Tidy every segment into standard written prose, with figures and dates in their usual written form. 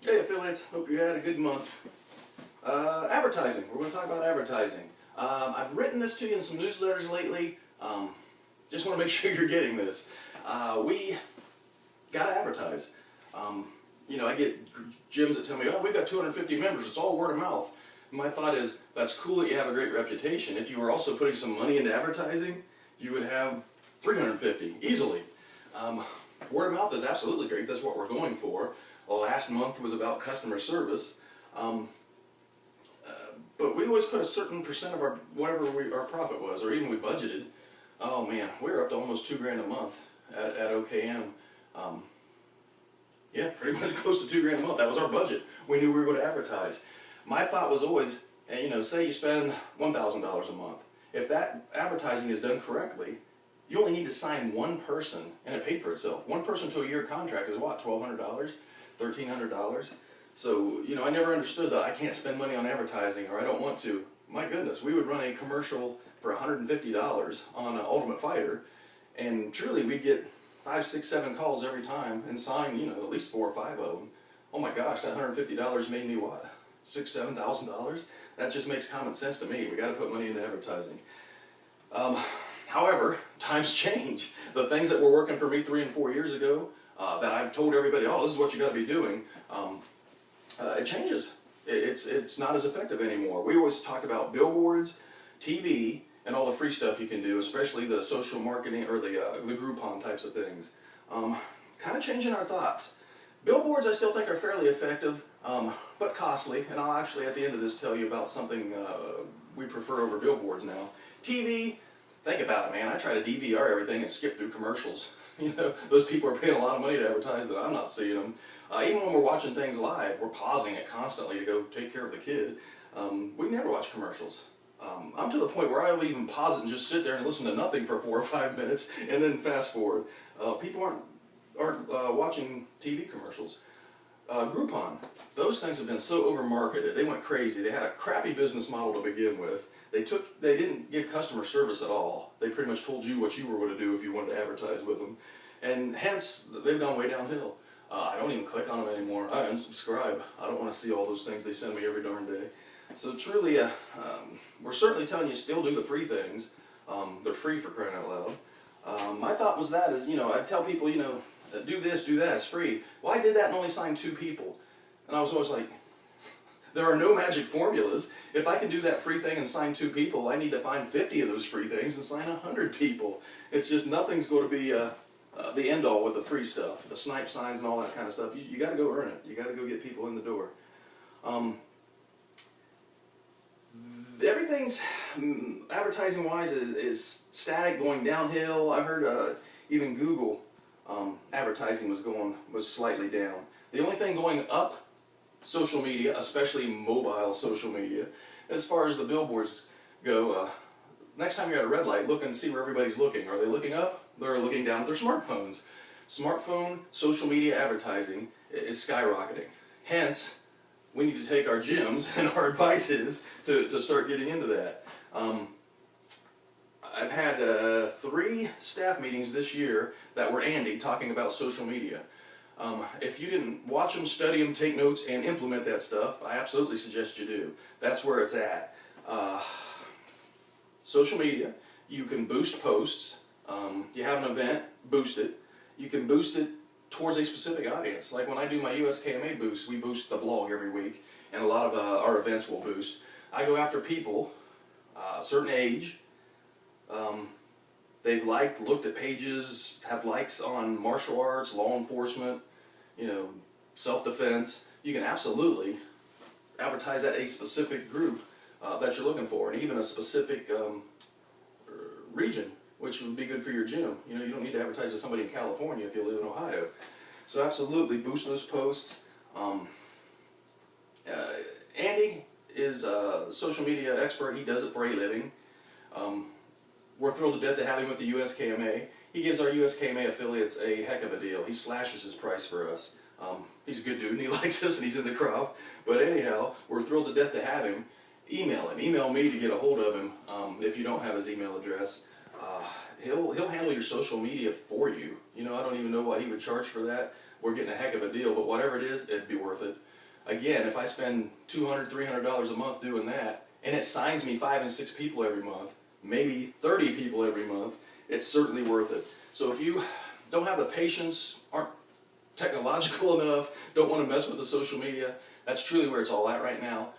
Hey affiliates, hope you had a good month. Advertising, we're going to talk about advertising. I've written this to you in some newsletters lately. Just want to make sure you're getting this. We got to advertise. I get gyms that tell me, oh, we've got 250 members, it's all word of mouth. My thought is, that's cool that you have a great reputation. If you were also putting some money into advertising, you would have 350 easily. Word of mouth is absolutely great, that's what we're going for. Last month was about customer service. But we always put a certain percent of our our profit was, or even we budgeted. Oh man, we're up to almost $2 grand a month at OKM. Yeah, pretty much close to $2 grand a month. That was our budget. We knew we were going to advertise. My thought was always, say you spend $1,000 a month. If that advertising is done correctly, you only need to sign one person, and it paid for itself. One person to a year contract is what, $1,200, $1,300? So, I never understood that I can't spend money on advertising, or I don't want to. My goodness, we would run a commercial for $150 on Ultimate Fighter, and truly we'd get 5, 6, 7 calls every time and sign, at least 4 or 5 of them. Oh my gosh, that $150 made me what? $6,000, $7,000? That just makes common sense to me. We got to put money into advertising. However, times change. The things that were working for me 3 and 4 years ago, that I've told everybody, oh, this is what you got to be doing, it changes. It's not as effective anymore. We always talked about billboards, TV, and all the free stuff you can do, especially the social marketing or the Groupon types of things. Kind of changing our thoughts. Billboards I still think are fairly effective, but costly, and I'll actually at the end of this tell you about something we prefer over billboards now. TV, think about it, man. I try to DVR everything and skip through commercials. Those people are paying a lot of money to advertise that I'm not seeing them. Even when we're watching things live, we're pausing it constantly to go take care of the kid. We never watch commercials. I'm to the point where I'll even pause it and just sit there and listen to nothing for 4 or 5 minutes and then fast forward. People aren't watching TV commercials. Groupon, those things have been so over marketed. They went crazy. They had a crappy business model to begin with. They didn't give customer service at all. They pretty much told you what you were going to do if you wanted to advertise with them. And hence, they've gone way downhill. I don't even click on them anymore. I unsubscribe. I don't want to see all those things they send me every darn day. So truly, we're certainly telling you still do the free things. They're free for crying out loud. My thought was that is, I'd tell people, do this, do that, it's free. Well, I did that and only signed 2 people. And I was always like, there are no magic formulas. If I can do that free thing and sign 2 people, I need to find 50 of those free things and sign 100 people. It's just nothing's going to be the end all with the free stuff. The snipe signs and all that kind of stuff. You got to go earn it. You got to go get people in the door. Everything's advertising wise is static, going downhill. I heard even Google advertising was slightly down. The only thing going up, social media, especially mobile social media. As far as the billboards go, next time you're at a red light, look and see where everybody's looking. Are they looking up? They're looking down at their smartphones. Smartphone social media advertising is skyrocketing. Hence, we need to take our gyms, and our advice is to start getting into that. I've had 3 staff meetings this year that were Andy talking about social media. If you didn't watch them, study them, take notes, and implement that stuff, I absolutely suggest you do. That's where it's at. Social media, you can boost posts. You have an event, boost it. You can boost it towards a specific audience. Like when I do my USKMA boost, we boost the blog every week, and a lot of our events will boost. I go after people, a certain age. They've looked at pages, have likes on martial arts, law enforcement, self-defense. You can absolutely advertise at a specific group that you're looking for, and even a specific region, which would be good for your gym. You don't need to advertise to somebody in California if you live in Ohio. So absolutely boost those posts. Andy is a social media expert. He does it for a living. We're thrilled to death to have him with the USKMA. He gives our USKMA affiliates a heck of a deal. He slashes his price for us. He's a good dude and he likes us and he's in the crowd. But anyhow, we're thrilled to death to have him. Email him. Email me to get a hold of him if you don't have his email address. He'll handle your social media for you. I don't even know what he would charge for that. we're getting a heck of a deal, but whatever it is, it'd be worth it. Again, if I spend $200, $300 a month doing that, and it signs me 5 and 6 people every month, maybe 30 people every month, it's certainly worth it. So if you don't have the patience, aren't technological enough, don't want to mess with the social media, that's truly where it's all at right now.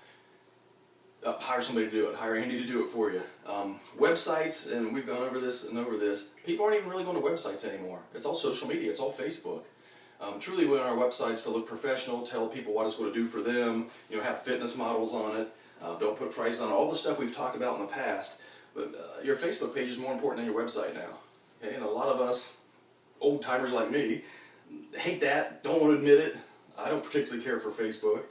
Hire somebody to do it. Hire Andy to do it for you. Websites, and we've gone over this and over this, people aren't even really going to websites anymore. It's all social media, it's all Facebook. Truly we want our websites to look professional, tell people what it's going to do for them, have fitness models on it, don't put prices on it, all the stuff we've talked about in the past. But your Facebook page is more important than your website now. Okay? And a lot of us, old timers like me, hate that, don't want to admit it. I don't particularly care for Facebook,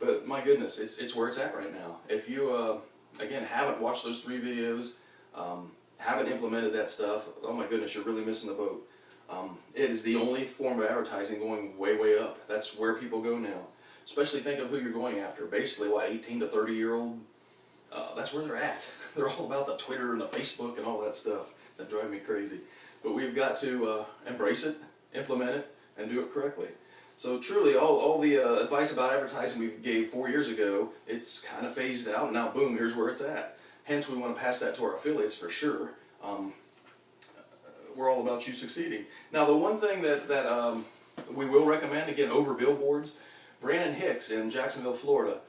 but my goodness, it's where it's at right now. If you, again, haven't watched those 3 videos, haven't implemented that stuff, oh my goodness, you're really missing the boat. It is the only form of advertising going way, way up. That's where people go now. Especially think of who you're going after. Basically, 18 to 30-year-old, that's where they're at. They're all about the Twitter and the Facebook and all that stuff that drive me crazy. But we've got to embrace it, implement it, and do it correctly. So truly, all the advice about advertising we gave 4 years ago, it's kind of phased out, and now boom, here's where it's at. Hence, we want to pass that to our affiliates for sure. We're all about you succeeding. Now, the one thing that we will recommend, again, over billboards, Brandon Hicks in Jacksonville, Florida,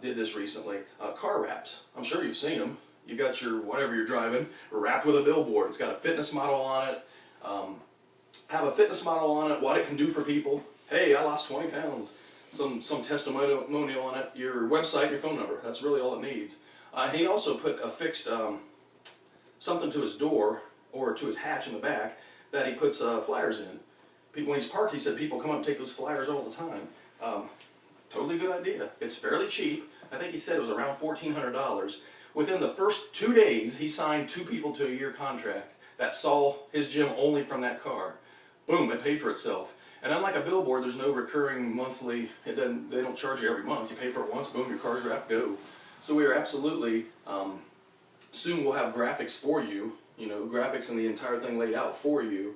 did this recently. Car wraps. I'm sure you've seen them. You got your, whatever you're driving, wrapped with a billboard. It's got a fitness model on it. Have a fitness model on it, what it can do for people. Hey, I lost 20 pounds. Some testimonial on it. Your website, your phone number. That's really all it needs. He also put a fixed something to his door or to his hatch in the back that he puts flyers in. People, when he's parked, he said people come up and take those flyers all the time. Totally good idea. It's fairly cheap. I think he said it was around $1,400. Within the first 2 days, he signed 2 people to a year contract that saw his gym only from that car. Boom, it paid for itself. And unlike a billboard, there's no recurring monthly, they don't charge you every month. You pay for it once, boom, your car's wrapped, go. So we are absolutely, soon we'll have graphics for you, graphics and the entire thing laid out for you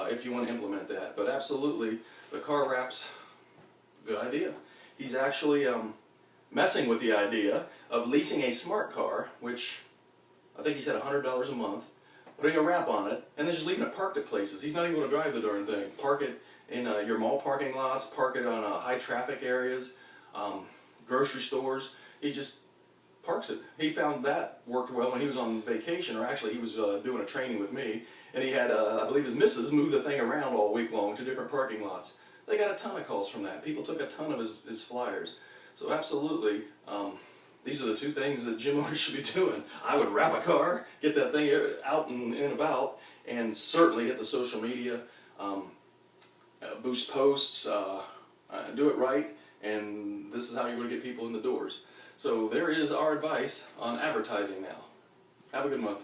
if you want to implement that. But absolutely, the car wraps, good idea. He's actually messing with the idea of leasing a smart car, which I think he said $100 a month, putting a wrap on it, and then just leaving it parked at places. He's not even going to drive the darn thing. Park it in your mall parking lots, park it on high traffic areas, grocery stores. He just parks it. He found that worked well when he was on vacation, or actually he was doing a training with me, and he had, I believe his missus, move the thing around all week long to different parking lots. They got a ton of calls from that. People took a ton of his flyers. So absolutely, these are the 2 things that gym owners should be doing. I would wrap a car, get that thing out and about, and certainly hit the social media, boost posts, do it right, and this is how you're going to get people in the doors. So there is our advice on advertising now. Have a good month.